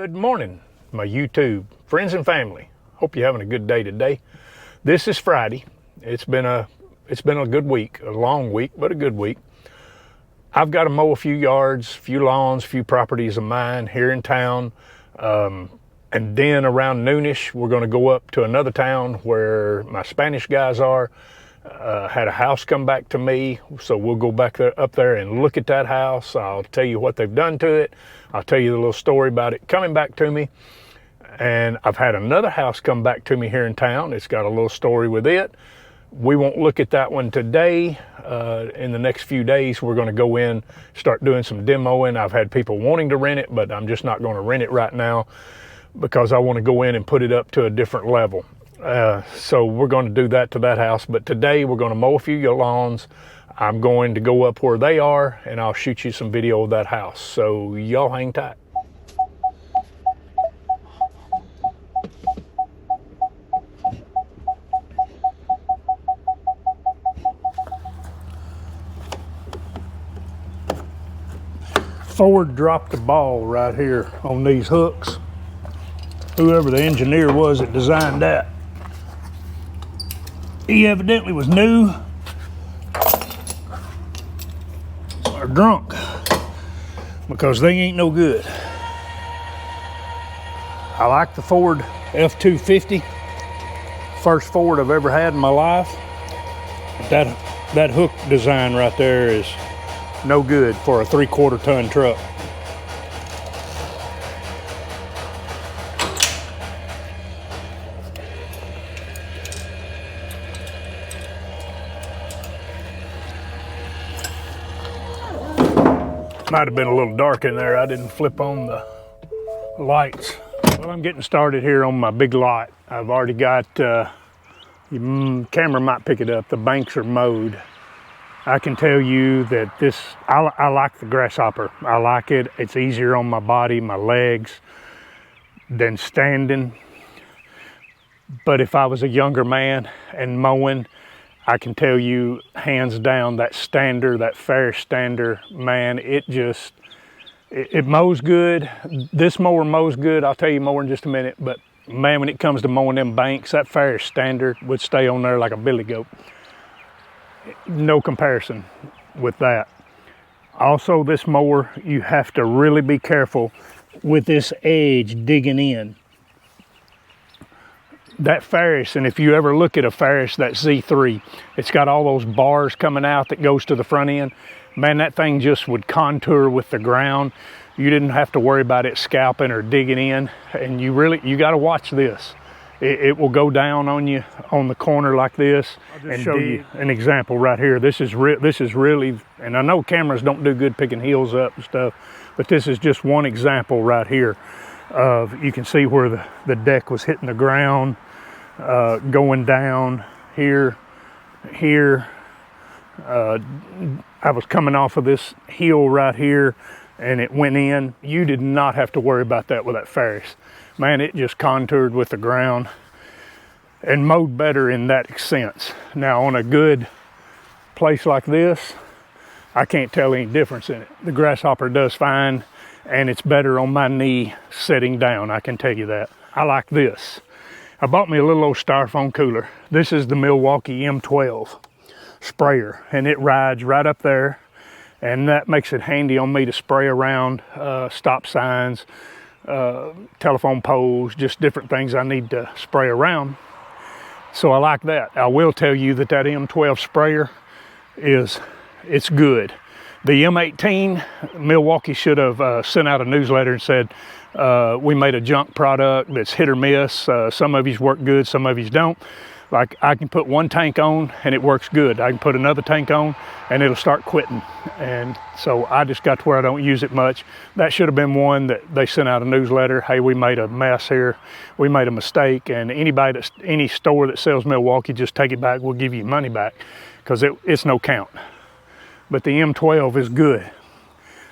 Good morning, my YouTube friends and family. Hope you're having a good day today. This is Friday. It's been a good week, a long week, but a good week. I've got to mow a few yards, a few lawns, a few properties of mine here in town. And then around noonish, we're going to go up to another town where my Spanish guys are. Had a house come back to me, so we'll go back up there and look at that house. I'll tell you what they've done to it. I'll tell you the little story about it coming back to me. And I've had another house come back to me here in town. It's got a little story with it. We won't look at that one today. In the next few days, we're going to go in, start doing some demoing. I've had people wanting to rent it, but I'm just not going to rent it right now because I want to go in and put it up to a different level. So we're going to do that to that house. But today we're going to mow a few lawns. I'm going to go up where they are and I'll shoot you some video of that house. So y'all hang tight. Ford dropped the ball right here on these hooks. Whoever the engineer was that designed that, he evidently was new or drunk, because they ain't no good. I like the Ford F-250, first Ford I've ever had in my life. That hook design right there is no good for a 3/4 ton truck. Might have been a little dark in there. I didn't flip on the lights. Well, I'm getting started here on my big lot. I've already got, the camera might pick it up, the banks are mowed. I can tell you that I like the Grasshopper. I like it. It's easier on my body, my legs, than standing. But if I was a younger man and mowing, I can tell you, hands down, that stander, that Ferris stander, man, it mows good. This mower mows good. I'll tell you more in just a minute. But man, when it comes to mowing them banks, that Ferris stander would stay on there like a billy goat. No comparison with that. Also, this mower, you have to really be careful with this edge digging in. That Ferris, and if you ever look at a Ferris, that Z3, it's got all those bars coming out that goes to the front end. Man, that thing just would contour with the ground. You didn't have to worry about it scalping or digging in. And you got to watch this. It will go down on you on the corner like this. I'll just show you an example right here. This is really, and I know cameras don't do good picking heels up and stuff, but this is just one example right here. You can see where the deck was hitting the ground, going down here. I was coming off of this hill right here and it went in. You did not have to worry about that with that Ferris. Man, it just contoured with the ground and mowed better in that sense. Now on a good place like this, I can't tell any difference in it. The Grasshopper does fine, and it's better on my knee sitting down, I can tell you that. I like this. I bought me a little old styrofoam cooler. This is the Milwaukee M12 sprayer, and it rides right up there, and that makes it handy on me to spray around stop signs, telephone poles, just different things I need to spray around. So I like that. I will tell you that M12 sprayer it's good. The M18, Milwaukee should have sent out a newsletter and said, we made a junk product that's hit or miss. Some of these work good, some of these don't. Like, I can put one tank on and it works good. I can put another tank on and it'll start quitting. And so I just got to where I don't use it much. That should have been one that they sent out a newsletter. Hey, we made a mess here. We made a mistake. And any store that sells Milwaukee, just take it back. We'll give you your money back, because it's no count. But the M12 is good.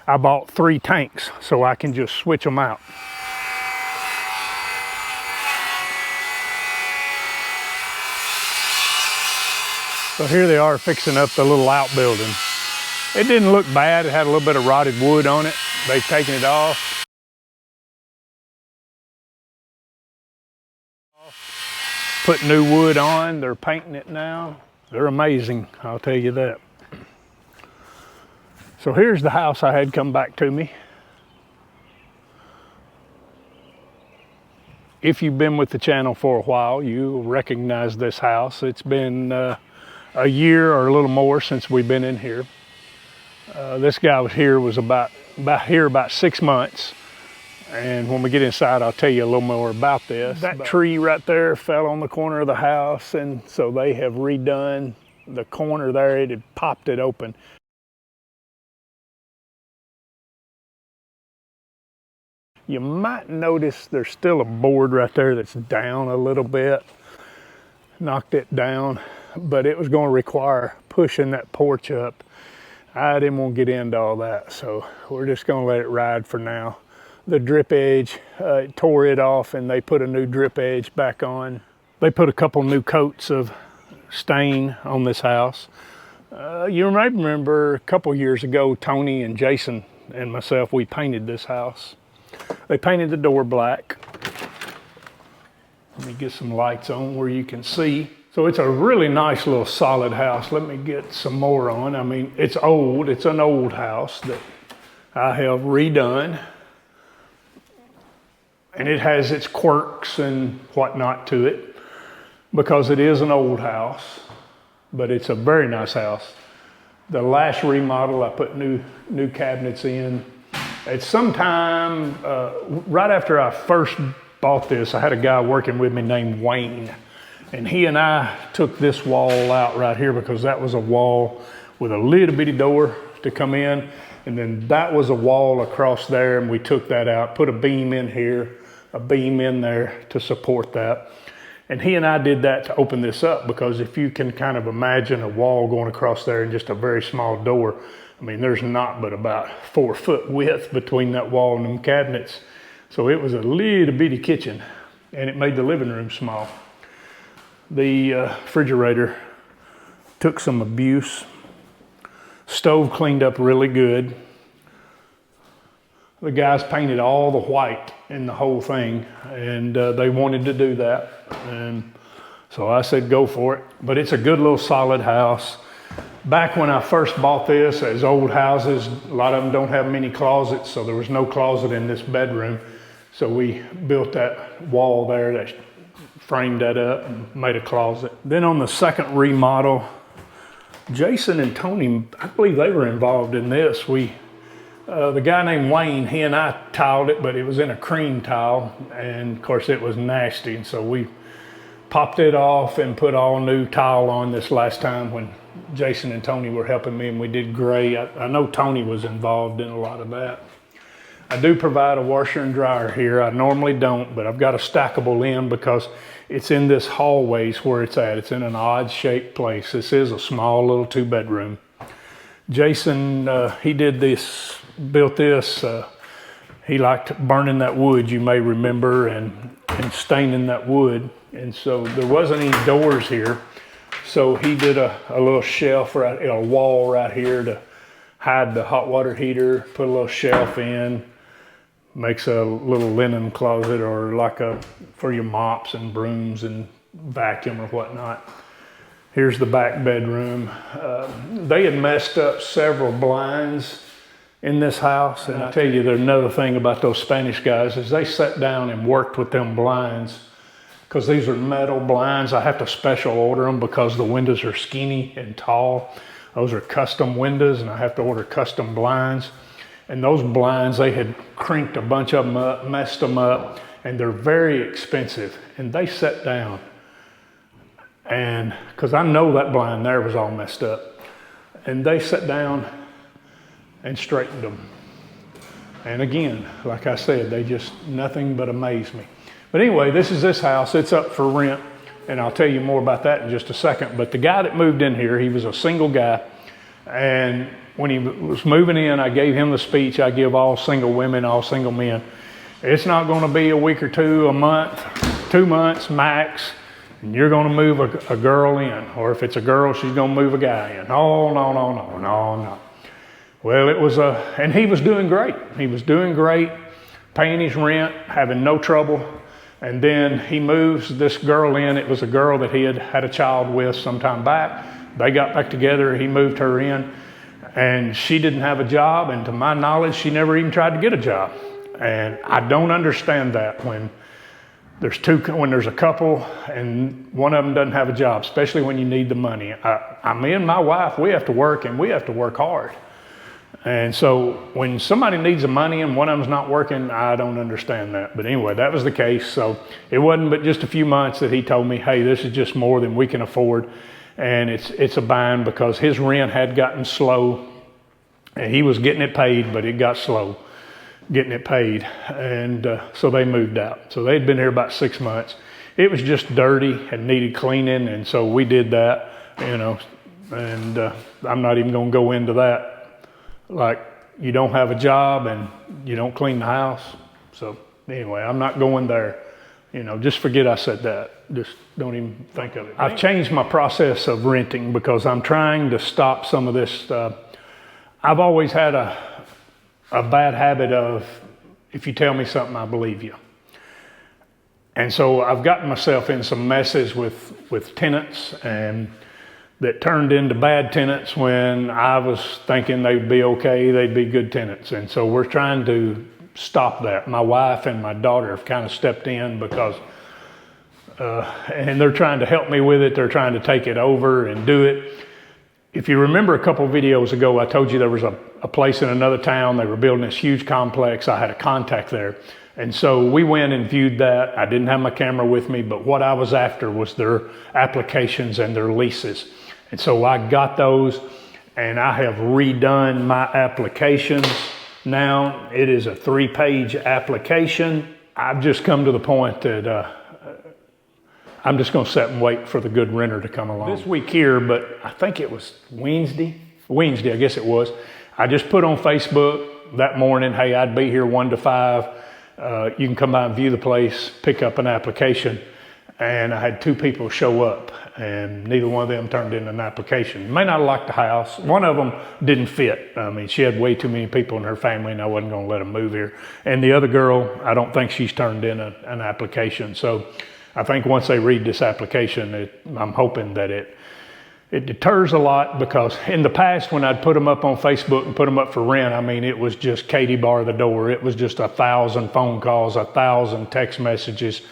I bought 3 tanks so I can just switch them out. So here they are fixing up the little outbuilding. It didn't look bad. It had a little bit of rotted wood on it. They've taken it off. Put new wood on, they're painting it now. They're amazing, I'll tell you that. So here's the house I had come back to me. If you've been with the channel for a while, you'll recognize this house. It's been a year or a little more since we've been in here. This guy was about 6 months. And when we get inside, I'll tell you a little more about this. That tree right there fell on the corner of the house, and so they have redone the corner there. It had popped it open. You might notice there's still a board right there that's down a little bit. Knocked it down, but it was going to require pushing that porch up. I didn't want to get into all that, so we're just going to let it ride for now. The drip edge, tore it off, and they put a new drip edge back on. They put a couple new coats of stain on this house. You may remember a couple years ago, Tony and Jason and myself, we painted this house. They painted the door black. Let me get some lights on where you can see. So it's a really nice little solid house. Let me get some more on. I mean, it's old. It's an old house that I have redone. And it has its quirks and whatnot to it because it is an old house, but it's a very nice house. The last remodel, I put new cabinets in. At some time, right after I first bought this, I had a guy working with me named Wayne, and he and I took this wall out right here because that was a wall with a little bitty door to come in, and then that was a wall across there, and we took that out, put a beam in here, a beam in there to support that. And he and I did that to open this up because if you can kind of imagine a wall going across there and just a very small door, I mean, there's not but about 4 foot width between that wall and them cabinets. So it was a little bitty kitchen, and it made the living room small. The refrigerator took some abuse. Stove cleaned up really good. The guys painted all the white in the whole thing, and they wanted to do that. And so I said, go for it. But it's a good little solid house. Back when I first bought this, as old houses, a lot of them don't have many closets, so there was no closet in this bedroom. So we built that wall there that framed that up and made a closet. Then on the second remodel, Jason and Tony, I believe they were involved in this. The guy named Wayne, he and I tiled it, but it was in a cream tile, and of course it was nasty, and so we popped it off and put all new tile on this last time when Jason and Tony were helping me, and we did gray. I know Tony was involved in a lot of that. I do provide a washer and dryer here. I normally don't, but I've got a stackable in because it's in this hallways where it's at. It's in an odd shaped place. This is a small little 2-bedroom. Jason, he did this, built this. He liked burning that wood, you may remember, and staining that wood. And so there wasn't any doors here. So he did a little shelf, a wall right here to hide the hot water heater, put a little shelf in, makes a little linen closet or like for your mops and brooms and vacuum or whatnot. Here's the back bedroom. They had messed up several blinds in this house. And I tell you, there's another thing about those Spanish guys is they sat down and worked with them blinds because these are metal blinds. I have to special order them because the windows are skinny and tall. Those are custom windows and I have to order custom blinds. And those blinds, they had crinked a bunch of them up, messed them up, and they're very expensive. And they sat down. And because I know that blind there was all messed up, and they sat down and straightened them. And again, like I said, they just nothing but amaze me. But anyway, this is this house. It's up for rent, and I'll tell you more about that in just a second. But the guy that moved in here, he was a single guy, and when he was moving in, I gave him the speech I give all single women, all single men. It's not going to be a week or two, a month, 2 months max. And you're going to move a girl in, or if it's a girl, she's going to move a guy in. Oh, no. Well, it was and he was doing great. He was doing great, paying his rent, having no trouble. And then he moves this girl in. It was a girl that he had had a child with some time back. They got back together, he moved her in, and she didn't have a job, and to my knowledge, she never even tried to get a job. And I don't understand that when there's a couple and one of them doesn't have a job, especially when you need the money. Me and my wife, we have to work, and we have to work hard. And so when somebody needs the money and one of them's not working, I don't understand that. But anyway, that was the case. So it wasn't but just a few months that he told me, hey, this is just more than we can afford. And it's a bind because his rent had gotten slow, and he was getting it paid, but it got slow getting it paid. And so they moved out. So they'd been here about 6 months. It was just dirty and needed cleaning. And so we did that, and I'm not even going to go into that. Like, you don't have a job and you don't clean the house. So anyway, I'm not going there. Just forget I said that. Just don't even think of it. I've changed my process of renting because I'm trying to stop some of this. I've always had a bad habit of, if you tell me something, I believe you. And so I've gotten myself in some messes with tenants, and that turned into bad tenants when I was thinking they'd be okay, they'd be good tenants. And so we're trying to stop that. My wife and my daughter have kind of stepped in because, and they're trying to help me with it. They're trying to take it over and do it. If you remember a couple videos ago, I told you there was a place in another town. They were building this huge complex. I had a contact there. And so we went and viewed that. I didn't have my camera with me, but what I was after was their applications and their leases. And so I got those, and I have redone my applications. Now it is a 3-page application. I've just come to the point that I'm just going to sit and wait for the good renter to come along. This week here, but I think it was Wednesday, I guess it was. I just put on Facebook that morning, hey, I'd be here 1 to 5. You can come by and view the place, pick up an application. And I had 2 people show up, and neither one of them turned in an application. May not have liked the house. One of them didn't fit. I mean, she had way too many people in her family, and I wasn't going to let them move here. And the other girl, I don't think she's turned in an application. So I think once they read this application, I'm hoping that it deters a lot, because in the past when I'd put them up on Facebook and put them up for rent, I mean, it was just Katie bar the door. It was just 1,000 phone calls, 1,000 text messages,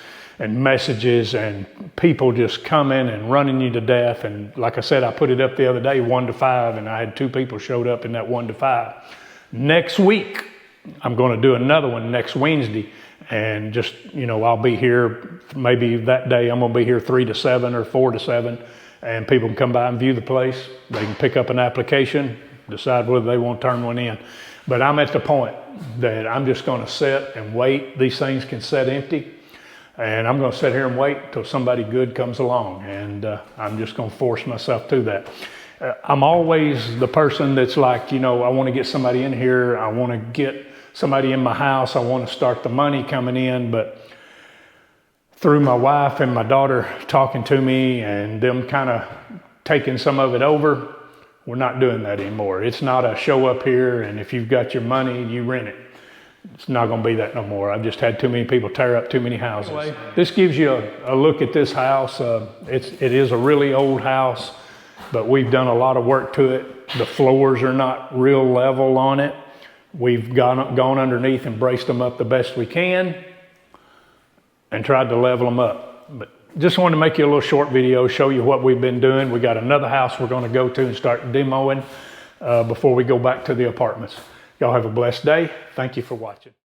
and people just coming and running you to death. And like I said, I put it up the other day, 1 to 5, and I had 2 people showed up in that 1 to 5. Next week, I'm going to do another one next Wednesday, and just, I'll be here, maybe that day I'm going to be here 3 to 7 or 4 to 7, and people can come by and view the place. They can pick up an application, decide whether they want to turn one in. But I'm at the point that I'm just going to sit and wait. These things can sit empty. And I'm going to sit here and wait till somebody good comes along. And I'm just going to force myself to that. I'm always the person that's like, I want to get somebody in here. I want to get somebody in my house. I want to start the money coming in. But through my wife and my daughter talking to me and them kind of taking some of it over, we're not doing that anymore. It's not a show up here, and if you've got your money, you rent it. It's not going to be that no more. I've just had too many people tear up too many houses. Anyway, this gives you a look at this house. It is a really old house, but we've done a lot of work to it. The floors are not real level on it. We've gone underneath and braced them up the best we can and tried to level them up. But just wanted to make you a little short video, show you what we've been doing. We got another house we're going to go to and start demoing before we go back to the apartments. Y'all have a blessed day. Thank you for watching.